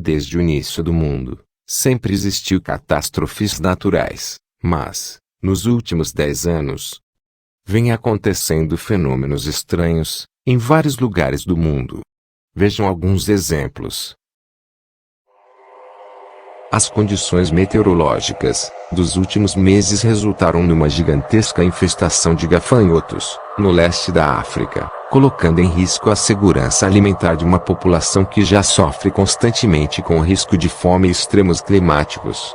desde o início do mundo, sempre existiu catástrofes naturais, mas, nos últimos 10 anos, vem acontecendo fenômenos estranhos, em vários lugares do mundo. Vejam alguns exemplos. As condições meteorológicas dos últimos meses resultaram numa gigantesca infestação de gafanhotos, no leste da África, colocando em risco a segurança alimentar de uma população que já sofre constantemente com o risco de fome e extremos climáticos.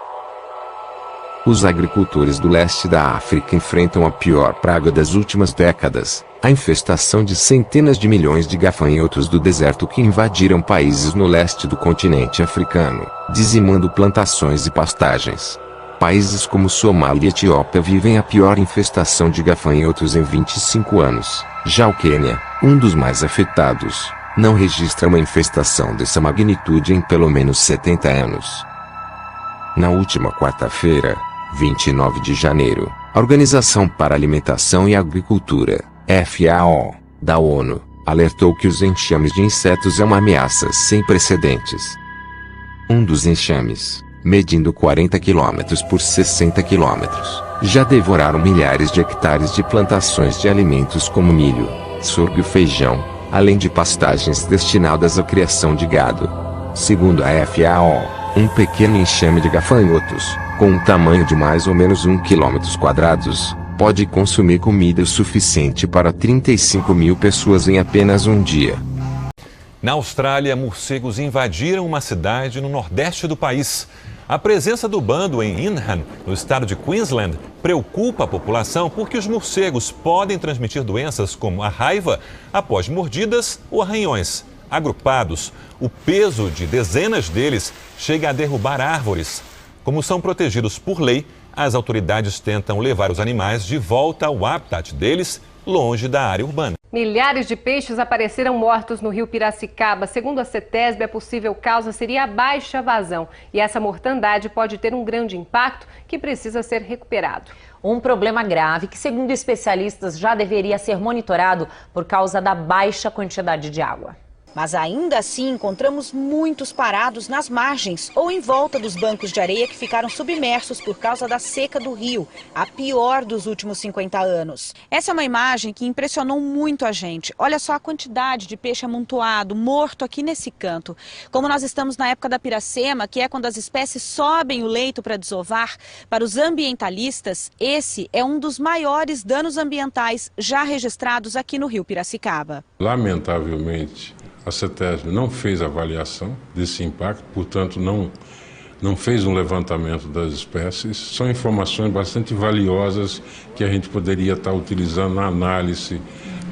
Os agricultores do leste da África enfrentam a pior praga das últimas décadas, a infestação de centenas de milhões de gafanhotos do deserto que invadiram países no leste do continente africano, dizimando plantações e pastagens. Países como Somália e Etiópia vivem a pior infestação de gafanhotos em 25 anos. Já o Quênia, um dos mais afetados, não registra uma infestação dessa magnitude em pelo menos 70 anos. Na última quarta-feira, 29 de janeiro, a Organização para a Alimentação e Agricultura, FAO, da ONU, alertou que os enxames de insetos é uma ameaça sem precedentes. Um dos enxames, medindo 40 km por 60 km, já devoraram milhares de hectares de plantações de alimentos como milho, sorgo e feijão, além de pastagens destinadas à criação de gado. Segundo a FAO, um pequeno enxame de gafanhotos, com um tamanho de mais ou menos 1 km², pode consumir comida suficiente para 35 mil pessoas em apenas um dia. Na Austrália, morcegos invadiram uma cidade no nordeste do país. A presença do bando em Inham, no estado de Queensland, preocupa a população porque os morcegos podem transmitir doenças como a raiva após mordidas ou arranhões. Agrupados, o peso de dezenas deles chega a derrubar árvores. Como são protegidos por lei, as autoridades tentam levar os animais de volta ao habitat deles, longe da área urbana. Milhares de peixes apareceram mortos no rio Piracicaba. Segundo a CETESB, a possível causa seria a baixa vazão. E essa mortandade pode ter um grande impacto que precisa ser recuperado. Um problema grave que, segundo especialistas, já deveria ser monitorado por causa da baixa quantidade de água. Mas ainda assim encontramos muitos parados nas margens ou em volta dos bancos de areia que ficaram submersos por causa da seca do rio, a pior dos últimos 50 anos. Essa é uma imagem que impressionou muito a gente. Olha só a quantidade de peixe amontoado, morto aqui nesse canto. Como nós estamos na época da piracema, que é quando as espécies sobem o leito para desovar, para os ambientalistas, esse é um dos maiores danos ambientais já registrados aqui no rio Piracicaba. Lamentavelmente, a CETESB não fez avaliação desse impacto, portanto não fez um levantamento das espécies. São informações bastante valiosas que a gente poderia estar utilizando na análise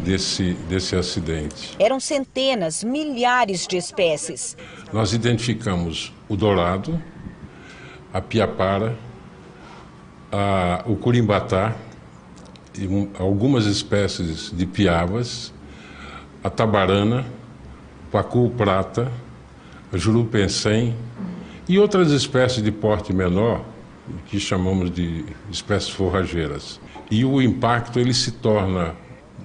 desse acidente. Eram centenas, milhares de espécies. Nós identificamos o dourado, a piapara, o curimbatá, e algumas espécies de piabas, a tabarana, pacu-prata, jurupensém e outras espécies de porte menor, que chamamos de espécies forrageiras. E o impacto ele se torna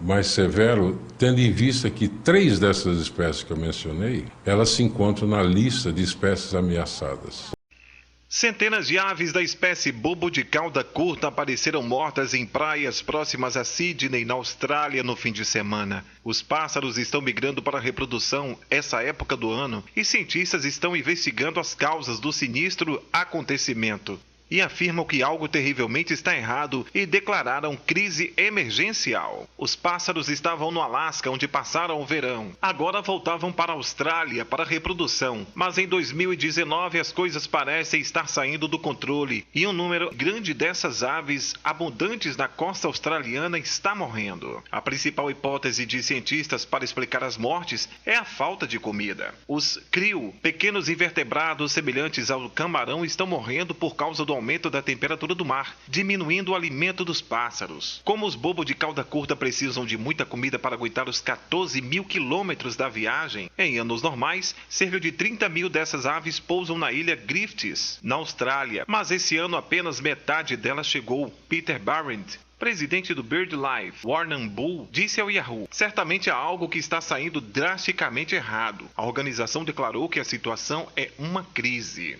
mais severo, tendo em vista que 3 dessas espécies que eu mencionei, elas se encontram na lista de espécies ameaçadas. Centenas de aves da espécie bobo de cauda curta apareceram mortas em praias próximas a Sydney, na Austrália, no fim de semana. Os pássaros estão migrando para a reprodução essa época do ano e cientistas estão investigando as causas do sinistro acontecimento. E afirmam que algo terrivelmente está errado e declararam crise emergencial. Os pássaros estavam no Alasca, onde passaram o verão. Agora voltavam para a Austrália para a reprodução. Mas em 2019 as coisas parecem estar saindo do controle e um número grande dessas aves abundantes na costa australiana está morrendo. A principal hipótese de cientistas para explicar as mortes é a falta de comida. Os krill, pequenos invertebrados semelhantes ao camarão, estão morrendo por causa do aumento da temperatura do mar, diminuindo o alimento dos pássaros. Como os bobos de cauda curta precisam de muita comida para aguentar os 14 mil quilômetros da viagem, em anos normais, cerca de 30 mil dessas aves pousam na ilha Griffiths, na Austrália, mas esse ano apenas metade delas chegou. Peter Barrett, Presidente do BirdLife, Warren Bull, disse ao Yahoo: certamente há algo que está saindo drasticamente errado. A organização declarou que a situação é uma crise.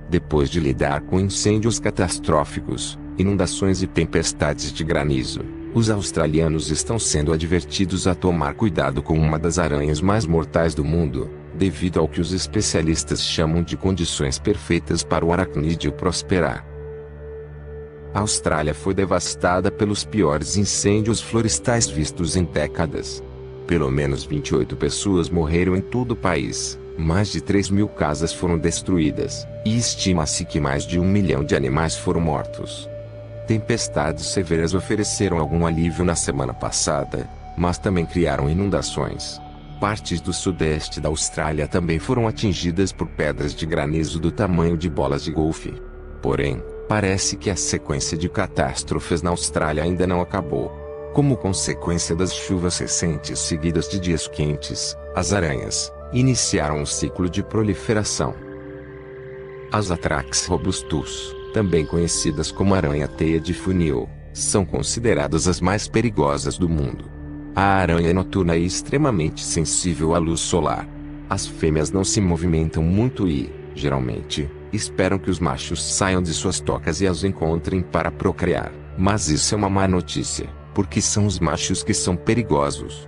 Depois de lidar com incêndios catastróficos, inundações e tempestades de granizo, os australianos estão sendo advertidos a tomar cuidado com uma das aranhas mais mortais do mundo, devido ao que os especialistas chamam de condições perfeitas para o aracnídeo prosperar. A Austrália foi devastada pelos piores incêndios florestais vistos em décadas. Pelo menos 28 pessoas morreram em todo o país, mais de 3.000 casas foram destruídas, e estima-se que mais de 1 milhão de animais foram mortos. Tempestades severas ofereceram algum alívio na semana passada, mas também criaram inundações. Partes do sudeste da Austrália também foram atingidas por pedras de granizo do tamanho de bolas de golfe. Porém, parece que a sequência de catástrofes na Austrália ainda não acabou. Como consequência das chuvas recentes seguidas de dias quentes, as aranhas iniciaram um ciclo de proliferação. As Atrax robustus, também conhecidas como aranha-teia de funil, são consideradas as mais perigosas do mundo. A aranha é noturna e extremamente sensível à luz solar. As fêmeas não se movimentam muito e, geralmente, esperam que os machos saiam de suas tocas e as encontrem para procriar. Mas isso é uma má notícia, porque são os machos que são perigosos.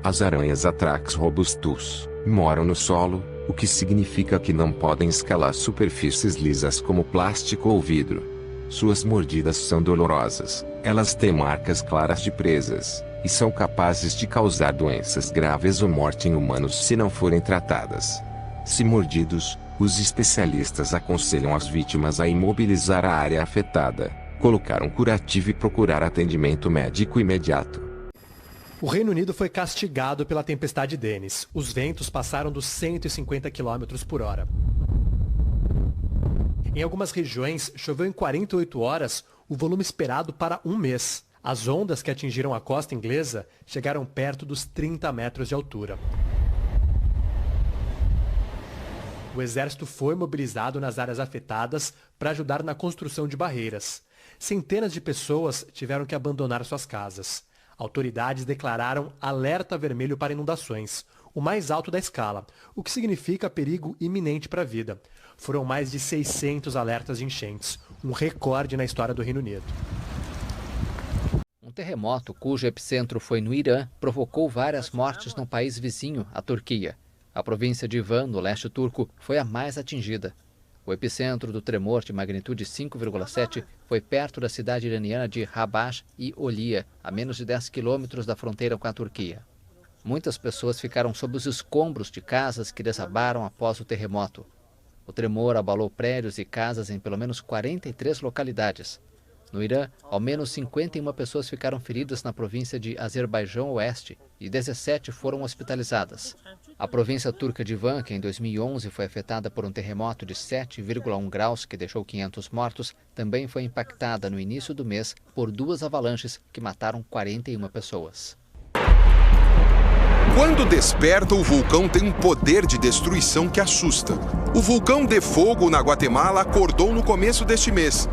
As aranhas Atrax robustus moram no solo, o que significa que não podem escalar superfícies lisas como plástico ou vidro. Suas mordidas são dolorosas, elas têm marcas claras de presas, e são capazes de causar doenças graves ou morte em humanos se não forem tratadas. Se mordidos, os especialistas aconselham as vítimas a imobilizar a área afetada, colocar um curativo e procurar atendimento médico imediato. O Reino Unido foi castigado pela tempestade Dennis. Os ventos passaram dos 150 km por hora. Em algumas regiões, choveu em 48 horas o volume esperado para um mês. As ondas que atingiram a costa inglesa chegaram perto dos 30 metros de altura. O exército foi mobilizado nas áreas afetadas para ajudar na construção de barreiras. Centenas de pessoas tiveram que abandonar suas casas. Autoridades declararam alerta vermelho para inundações, o mais alto da escala, o que significa perigo iminente para a vida. Foram mais de 600 alertas de enchentes, um recorde na história do Reino Unido. Um terremoto cujo epicentro foi no Irã provocou várias mortes no país vizinho, a Turquia. A província de Van, no leste turco, foi a mais atingida. O epicentro do tremor de magnitude 5,7 foi perto da cidade iraniana de Rabash e Olia, a menos de 10 quilômetros da fronteira com a Turquia. Muitas pessoas ficaram sob os escombros de casas que desabaram após o terremoto. O tremor abalou prédios e casas em pelo menos 43 localidades. No Irã, ao menos 51 pessoas ficaram feridas na província de Azerbaijão Oeste e 17 foram hospitalizadas. A província turca de Van, que em 2011 foi afetada por um terremoto de 7,1 graus que deixou 500 mortos, também foi impactada no início do mês por 2 avalanches que mataram 41 pessoas. Quando desperta, o vulcão tem um poder de destruição que assusta. O vulcão de Fogo, na Guatemala, acordou no começo deste mês.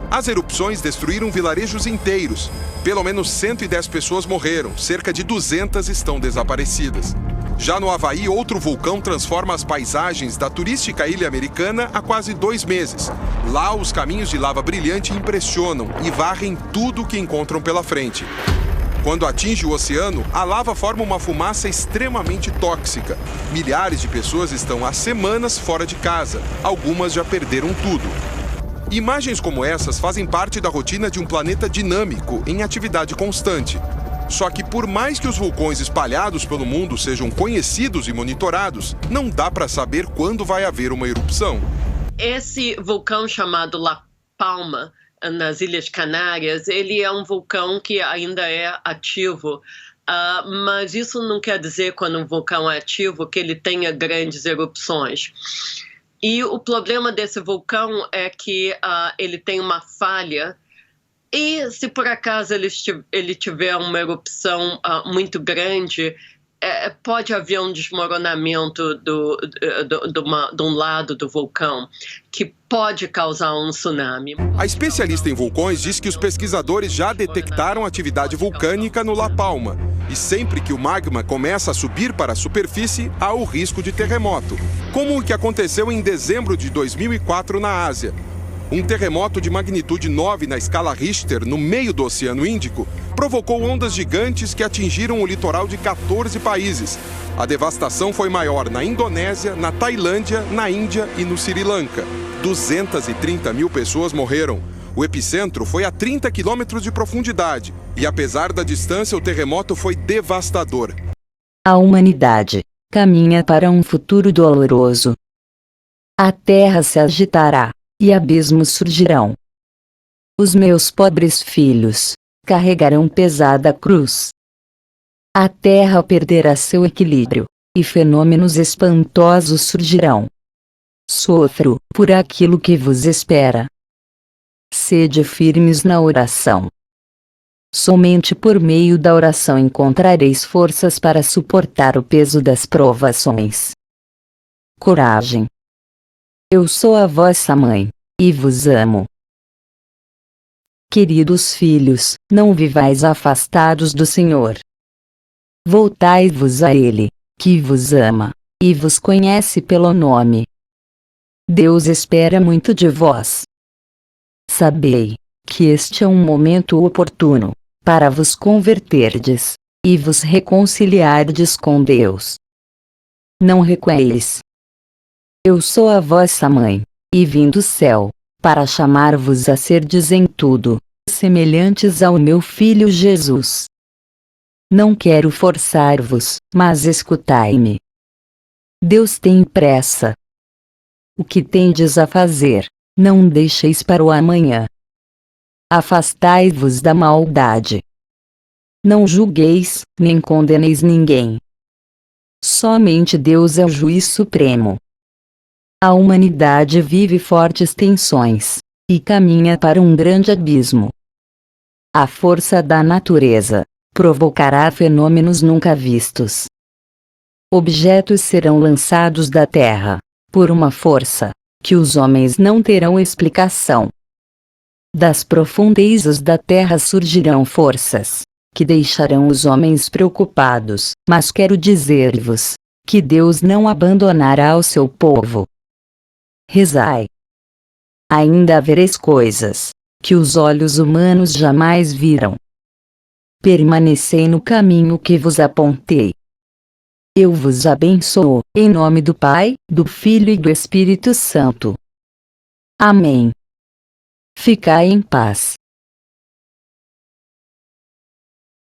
As erupções destruíram vilarejos inteiros. Pelo menos 110 pessoas morreram, cerca de 200 estão desaparecidas. Já no Havaí, outro vulcão transforma as paisagens da turística ilha americana há quase 2 meses. Lá, os caminhos de lava brilhante impressionam e varrem tudo o que encontram pela frente. Quando atinge o oceano, a lava forma uma fumaça extremamente tóxica. Milhares de pessoas estão há semanas fora de casa. Algumas já perderam tudo. Imagens como essas fazem parte da rotina de um planeta dinâmico, em atividade constante. Só que por mais que os vulcões espalhados pelo mundo sejam conhecidos e monitorados, não dá para saber quando vai haver uma erupção. Esse vulcão chamado La Palma, nas Ilhas Canárias, ele é um vulcão que ainda é ativo. Mas isso não quer dizer, quando um vulcão é ativo, que ele tenha grandes erupções. E o problema desse vulcão é que ele tem uma falha e, se por acaso ele tiver uma erupção muito grande, pode haver um desmoronamento de um lado do vulcão que pode causar um tsunami. A especialista em vulcões diz que os pesquisadores já detectaram atividade vulcânica no La Palma. E sempre que o magma começa a subir para a superfície, há o risco de terremoto, como o que aconteceu em dezembro de 2004 na Ásia. Um terremoto de magnitude 9 na escala Richter, no meio do Oceano Índico, provocou ondas gigantes que atingiram o litoral de 14 países. A devastação foi maior na Indonésia, na Tailândia, na Índia e no Sri Lanka. 230 mil pessoas morreram. O epicentro foi a 30 quilômetros de profundidade e, apesar da distância, o terremoto foi devastador. A humanidade caminha para um futuro doloroso. A terra se agitará e abismos surgirão. Os meus pobres filhos carregarão pesada cruz. A terra perderá seu equilíbrio, e fenômenos espantosos surgirão. Sofro por aquilo que vos espera. Sede firmes na oração. Somente por meio da oração encontrareis forças para suportar o peso das provações. Coragem. Eu sou a vossa mãe, e vos amo. Queridos filhos, não vivais afastados do Senhor. Voltai-vos a Ele, que vos ama, e vos conhece pelo nome. Deus espera muito de vós. Sabei que este é um momento oportuno para vos converterdes e vos reconciliardes com Deus. Não recueis. Eu sou a vossa mãe, e vim do céu, para chamar-vos a serdes em tudo semelhantes ao meu Filho Jesus. Não quero forçar-vos, mas escutai-me. Deus tem pressa. O que tendes a fazer, não deixeis para o amanhã. Afastai-vos da maldade. Não julgueis, nem condeneis ninguém. Somente Deus é o juiz supremo. A humanidade vive fortes tensões e caminha para um grande abismo. A força da natureza provocará fenômenos nunca vistos. Objetos serão lançados da terra por uma força que os homens não terão explicação. Das profundezas da terra surgirão forças que deixarão os homens preocupados, mas quero dizer-vos que Deus não abandonará o seu povo. Rezai. Ainda vereis coisas que os olhos humanos jamais viram. Permanecei no caminho que vos apontei. Eu vos abençoo, em nome do Pai, do Filho e do Espírito Santo. Amém. Ficai em paz.